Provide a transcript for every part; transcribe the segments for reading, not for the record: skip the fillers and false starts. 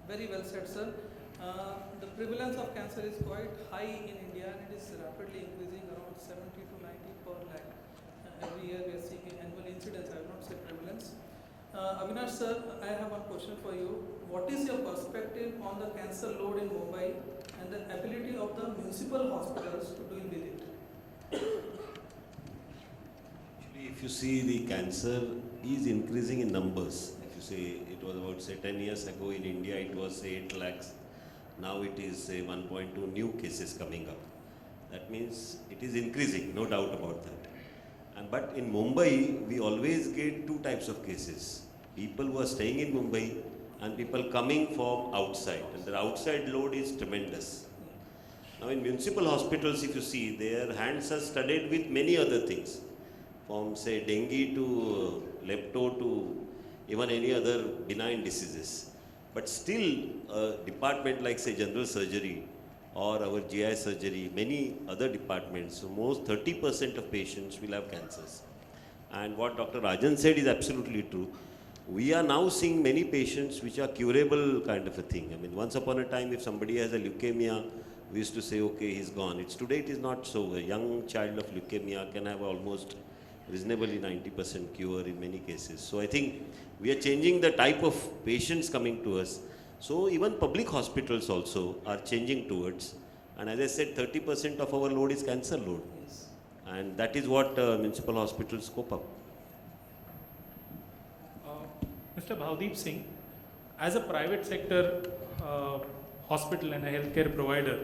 Very well said, sir. The prevalence of cancer is quite high in India and it is rapidly increasing around 70 to 90 per lakh. Every year we are seeing annual incidence, I will not say prevalence. Avinash sir, I have one question for you. What is your perspective on the cancer load in Mumbai and the ability of the municipal hospitals to deal with it? Actually, if you see, the cancer is increasing in numbers. If you say it was about, say, 10 years ago in India, it was, say, 8 lakhs. Now it is, say, 1.2 new cases coming up. That means it is increasing, no doubt about that. But in Mumbai, we always get two types of cases. People who are staying in Mumbai and people coming from outside. And the outside load is tremendous. Now in municipal hospitals, if you see, their hands are studded with many other things. From, say, dengue to lepto to even any other benign diseases. But still, a department like, say, general surgery or our GI surgery, many other departments, so most 30% of patients will have cancers. And what Dr. Rajan said is absolutely true. We are now seeing many patients which are curable kind of a thing. I mean, once upon a time, if somebody has a leukemia, we used to say, okay, he's gone. Today it is not so. A young child of leukemia can have almost reasonably 90% cure in many cases. So I think we are changing the type of patients coming to us. So even public hospitals also are changing towards, and as I said, 30% of our load is cancer load. Yes. And that is what municipal hospitals cope up. Mr. Bhavdeep Singh, as a private sector hospital and a healthcare provider,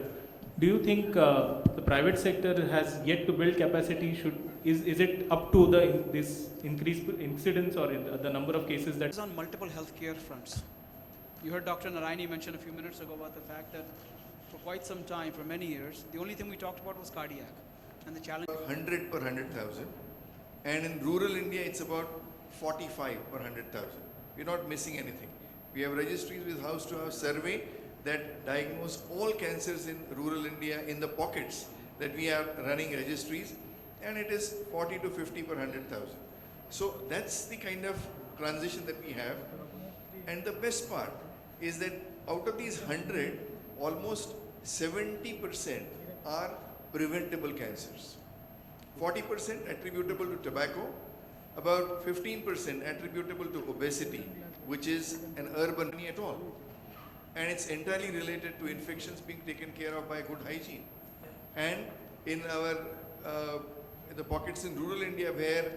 do you think the private sector has yet to build capacity? Is it up to this increased incidence or the number of cases that? It's on multiple healthcare fronts. You heard Dr. Narayani mention a few minutes ago about the fact that for quite some time, for many years, the only thing we talked about was cardiac. And the challenge 100 per 100,000. And in rural India, it's about 45 per 100,000. We're not missing anything. We have registries with house-to-house survey that diagnose all cancers in rural India in the pockets that we are running registries, and it is 40 to 50 per 100,000. So that's the kind of transition that we have. And the best part is that out of these 100, almost 70% are preventable cancers. 40% attributable to tobacco, about 15% attributable to obesity, which is an urban at all. And it's entirely related to infections being taken care of by good hygiene. And in our the pockets in rural India where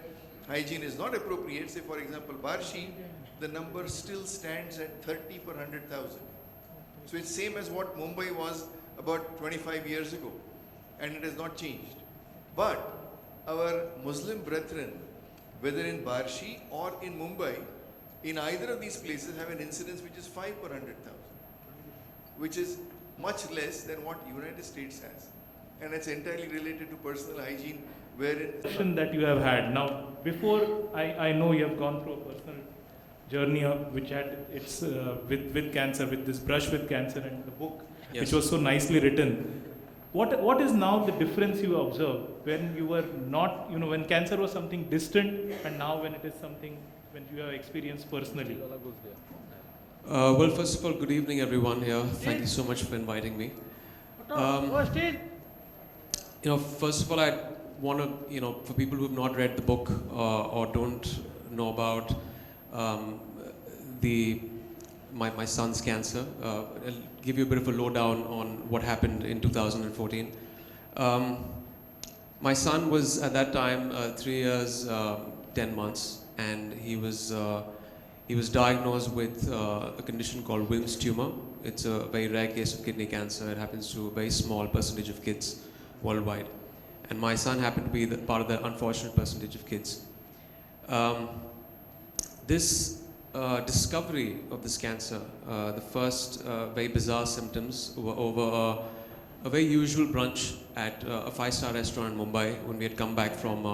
hygiene is not appropriate, say for example Barshi, the number still stands at 30 per 100,000. So it's same as what Mumbai was about 25 years ago, and it has not changed. But our Muslim brethren, whether in Barshi or in Mumbai, in either of these places have an incidence which is 5 per 100,000, which is much less than what United States has. And it's entirely related to personal hygiene, wherein That you have had. Now, before, I know you have gone through a personal journey which had its with cancer, with this brush with cancer and the book, Yes. which was so nicely written. What is now the difference you observe when you were not, when cancer was something distant and now when it is something when you have experienced personally? Well, first of all, good evening, everyone here. Thank you so much for inviting me. First of all, I want to, for people who have not read the book or don't know about my son's cancer, I'll give you a bit of a lowdown on what happened in 2014. My son was at that time 3 years, 10 months, and he was diagnosed with a condition called Wilms tumor. It's a very rare case of kidney cancer. It happens to a very small percentage of kids worldwide. And my son happened to be part of that unfortunate percentage of kids. This discovery of this cancer, the first very bizarre symptoms were over a very usual brunch at a 5-star restaurant in Mumbai when we had come back from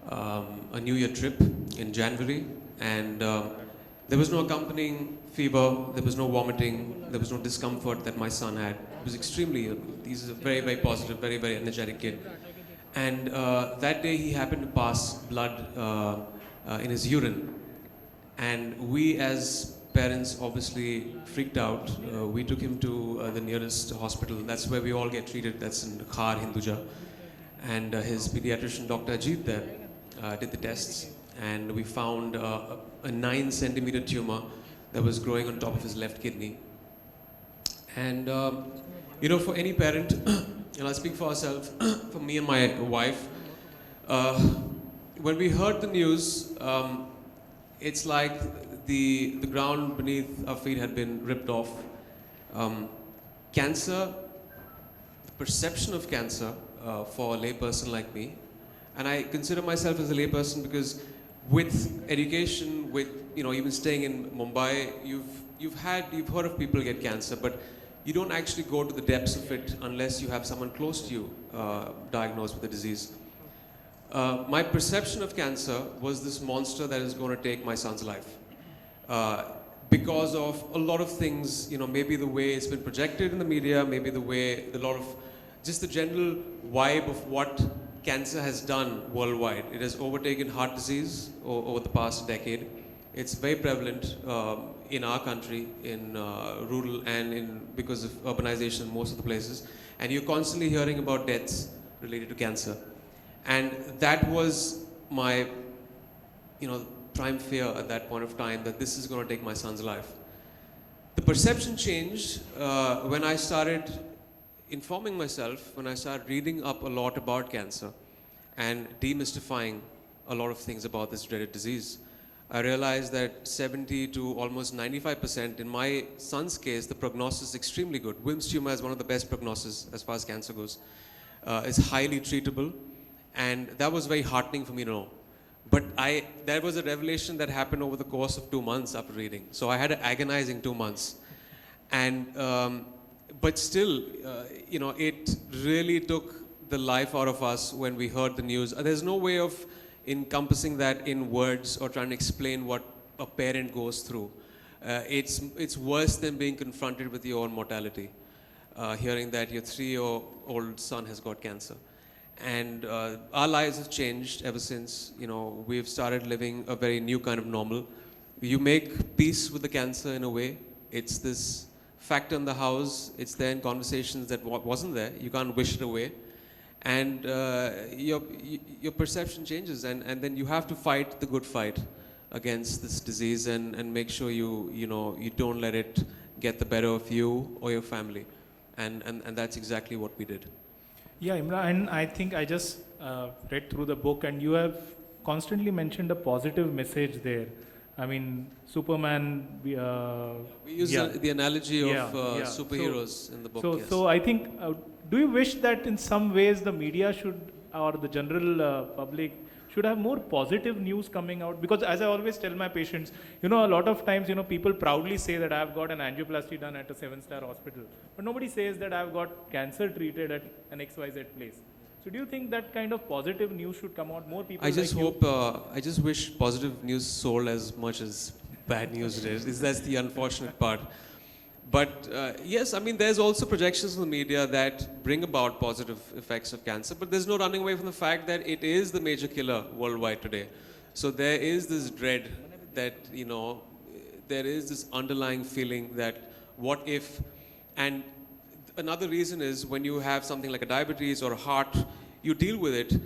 a New Year trip in January. And there was no accompanying fever, there was no vomiting, there was no discomfort that my son had. He was extremely ill. He's a very, very positive, very, very energetic kid. And that day he happened to pass blood in his urine. And we as parents obviously freaked out. We took him to the nearest hospital. That's where we all get treated. That's in Khar, Hinduja. And his pediatrician, Dr. Ajit, there did the tests. And we found a 9 centimeter tumor that was growing on top of his left kidney. And, for any parent, and I speak for ourselves, for me and my wife, when we heard the news, it's like the ground beneath our feet had been ripped off. Cancer, the perception of cancer for a layperson like me, and I consider myself as a layperson because with education, with even staying in Mumbai, you've heard of people get cancer, but you don't actually go to the depths of it unless you have someone close to you diagnosed with the disease. My perception of cancer was this monster that is going to take my son's life. Because of a lot of things, maybe the way it's been projected in the media, maybe just the general vibe of what cancer has done worldwide. It has overtaken heart disease over the past decade. It's very prevalent in our country, in rural and because of urbanization in most of the places. And you're constantly hearing about deaths related to cancer. And that was my, prime fear at that point of time, that this is going to take my son's life. The perception changed when I started informing myself, when I started reading up a lot about cancer and demystifying a lot of things about this dreaded disease. I realized that 70 to almost 95%, in my son's case, the prognosis is extremely good. Wilms tumor has one of the best prognosis as far as cancer goes. It's highly treatable, and that was very heartening for me to know. But there was a revelation that happened over the course of 2 months after reading. So I had an agonizing 2 months. And, but still, it really took the life out of us when we heard the news. There's no way of encompassing that in words or trying to explain what a parent goes through. It's worse than being confronted with your own mortality, hearing that your 3-year-old son has got cancer. And our lives have changed ever since. We've started living a very new kind of normal. You make peace with the cancer in a way. It's this factor in the house. It's there in conversations that wasn't there. You can't wish it away. And your perception changes, and then you have to fight the good fight against this disease and make sure you don't let it get the better of you or your family. And that's exactly what we did. Yeah, Emraan, I think I just read through the book, and you have constantly mentioned a positive message there. I mean, Superman. We use the analogy of superheroes in the book. So I think, do you wish that in some ways the media should, or the general public should have more positive news coming out? Because as I always tell my patients, a lot of times, people proudly say that I've got an angioplasty done at a 7-star hospital, but nobody says that I've got cancer treated at an XYZ place. So do you think that kind of positive news should come out? More people. I just wish positive news sold as much as bad news did. That's the unfortunate part. But yes, I mean, there's also projections in the media that bring about positive effects of cancer, but there's no running away from the fact that it is the major killer worldwide today. So there is this dread that, there is this underlying feeling that what if, and another reason is when you have something like a diabetes or a heart, you deal with it,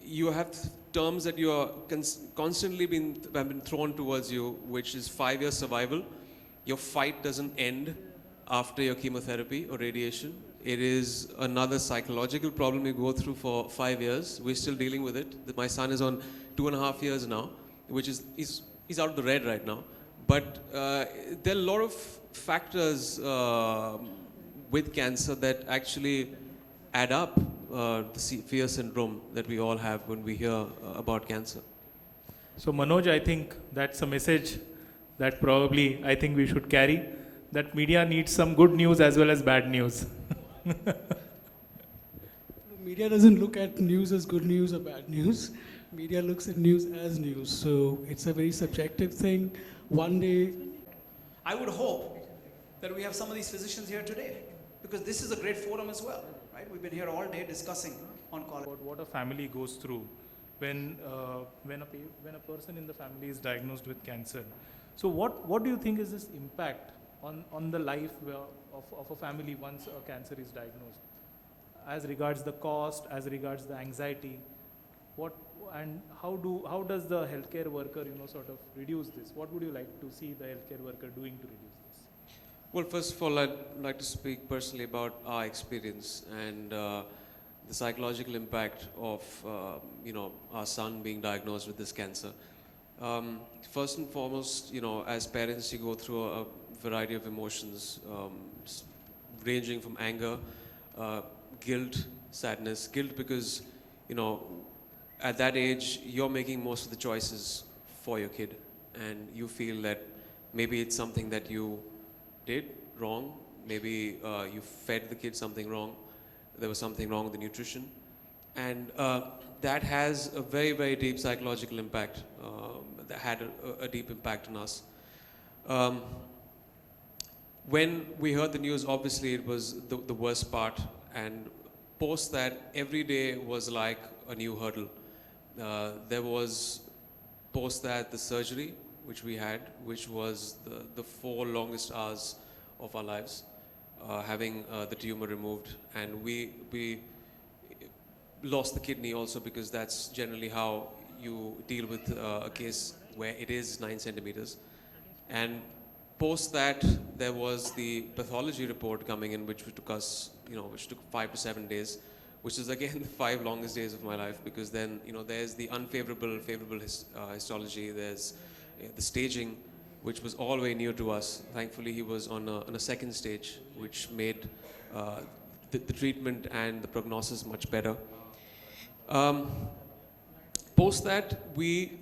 you have terms that you are constantly have been thrown towards you, which is 5-year survival. Your fight doesn't end after your chemotherapy or radiation. It is another psychological problem you go through for 5 years. We're still dealing with it. My son is on 2.5 years now, which is, he's out of the red right now. But there are a lot of factors with cancer that actually add up the fear syndrome that we all have when we hear about cancer. So Manoj, I think that's a message that probably I think we should carry, that media needs some good news as well as bad news. Media doesn't look at news as good news or bad news. Media looks at news as news. So it's a very subjective thing. One day, I would hope that we have some of these physicians here today, because this is a great forum as well, right? We've been here all day discussing on About what a family goes through when a person in the family is diagnosed with cancer. So what do you think is this impact on the life of a family once a cancer is diagnosed? As regards the cost, as regards the anxiety, what and how does the healthcare worker, sort of reduce this? What would you like to see the healthcare worker doing to reduce this? Well, first of all, I'd like to speak personally about our experience and the psychological impact of our son being diagnosed with this cancer. First and foremost, as parents, you go through a variety of emotions, ranging from anger, guilt, sadness. Guilt because, at that age, you're making most of the choices for your kid, and you feel that maybe it's something that you did wrong. Maybe you fed the kid something wrong. There was something wrong with the nutrition, and that has a very, very deep psychological impact. That had a deep impact on us. When we heard the news, obviously it was the worst part, and post that, every day was like a new hurdle. There was post that the surgery, which we had, which was the 4 longest hours of our lives, having the tumor removed, and we lost the kidney also, because that's generally how you deal with a case where it is 9 centimeters. And post that, there was the pathology report coming in, which took us, which took 5 to 7 days, which is again the 5 longest days of my life, because then, there's the favorable histology, there's the staging, which was all very new to us. Thankfully, he was on a second stage, which made the treatment and the prognosis much better. Post that, we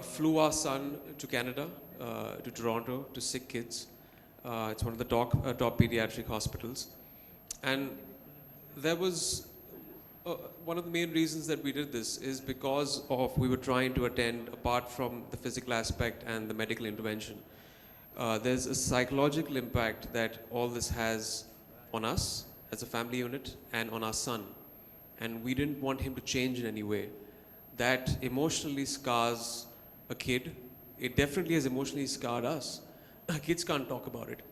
flew our son to Canada, to Toronto, to Sick Kids. It's one of the top pediatric hospitals. And there was one of the main reasons that we did this is because we were trying to attend, apart from the physical aspect and the medical intervention, there's a psychological impact that all this has on us as a family unit and on our son. And we didn't want him to change in any way. That emotionally scars a kid. It definitely has emotionally scarred us. Kids can't talk about it.